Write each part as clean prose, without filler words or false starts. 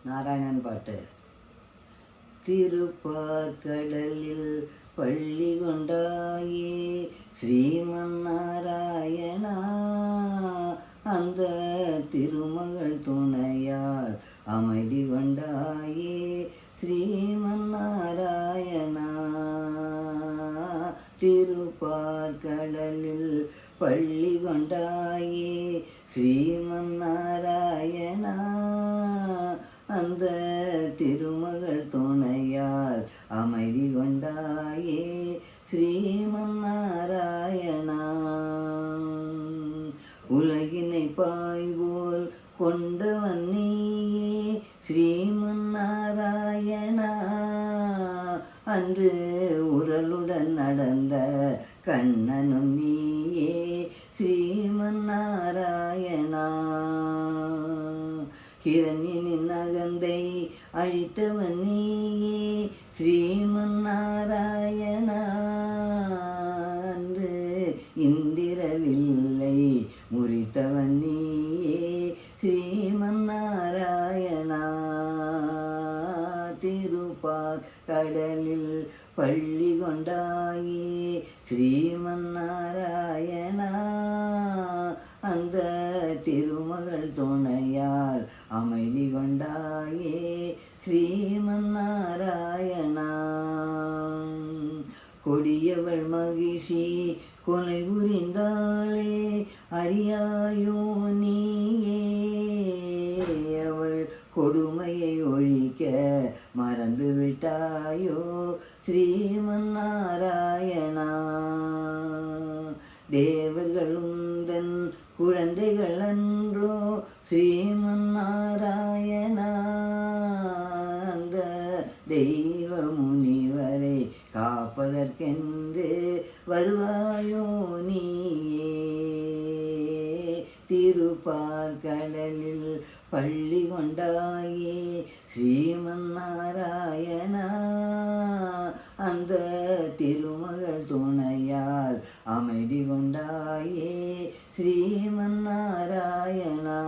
நாராயணன் பாட்டு. திருப்பார்கடலில் பள்ளி கொண்டாயே ஸ்ரீமன் நாராயணா, அந்த திருமகள் துணையால் அமைதி கொண்டாயே ஸ்ரீமன் நாராயணா. திருப்பார்கடலில் பள்ளி கொண்டாயே ஸ்ரீமன் நாராயணா, அந்த திருமகள் துணையால் அமைதி கொண்டாயே ஸ்ரீமன் நாராயணா. உலகினை பாய்போல் கொண்டவன் நீயே ஸ்ரீமன் நாராயணா, அன்று உரலுடன் நடந்த கண்ணனும் நீயே ஸ்ரீமன் நாராயணா. கிரண்யனின் அகந்தை அழித்தவன் நீயே ஸ்ரீமன் நாராயணா, அன்று இந்திரவில்லை முறித்தவன் நீயே ஸ்ரீமன் நாராயணா. திருப்பார்கடலில் பள்ளி கொண்டாயே ஸ்ரீமன் நாராயணா, அந்த திருமகள் துணையால் அமைதி கொண்டாயே ஸ்ரீமன் நாராயணா. கொடியவள் மகிழ்ச்சி கொலை புரிந்தாளே அறியாயோ நீயே, அவள் கொடுமையை ஒழிக்க மறந்து விட்டாயோ ஸ்ரீமன் நாராயணா. தேவர்கள் உந்தன் குழந்தைகள் அன்றோ ஸ்ரீமன் நாராயணா, அந்த தெய்வ முனிவரை காப்பதற்கென்று வருவாயோ நீயே. திருப்பார்கடலில் பள்ளி கொண்டாயே ஸ்ரீமன் நாராயணா, அந்த திருமகள் துணையால் அமைதி கொண்டாயே ஸ்ரீமன் நாராயணா.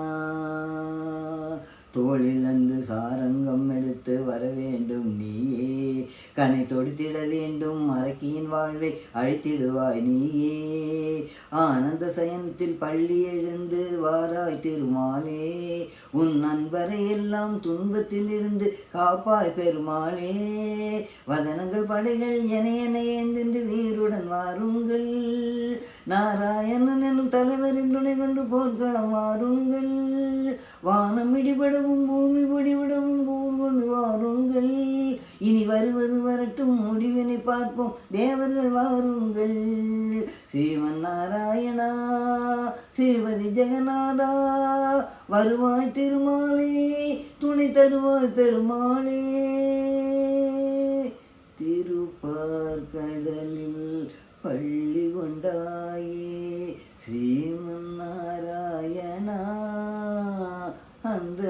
தோளிலந்து சாரங்கம் எடுத்து வர வேண்டும் நீயே, கனை தொடுத்திட வேண்டும் அரக்கியின் வாழ்வை அழித்திடுவாய் நீயே. ஆனந்த சயனத்தில் பள்ளி எழுந்து வாராய் திருமாலே, உன் நண்பரை எல்லாம் துன்பத்தில் இருந்து காப்பாய் பெருமாளே. வதனங்கள் படைகள் என ஏந்தென்று வீருடன் வாருங்கள், நாராயணன் எனும் தலைவரின் துணை கொண்டு போர்க்களம் வாருங்கள். வானம் இடிபடவும் பூமி பொடிவிடவும் போர் கொண்டு வாருங்கள், இனி வருவது வரட்டும் முடிவினை பார்ப்போம் தேவர்கள் வாருங்கள். ஸ்ரீமன் நாராயணா ஸ்ரீபதி ஜெகநாதா, வருவாய் திருமாலே துணை தருவாய் பெருமாளே. திருப்பார்கடலில் பள்ளி கொண்டாயே ஸ்ரீமன் நாராயணா, அந்த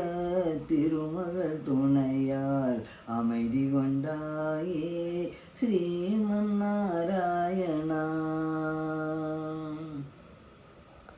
திருமகள் துணையால் அமைதி கொண்டாயே ஸ்ரீ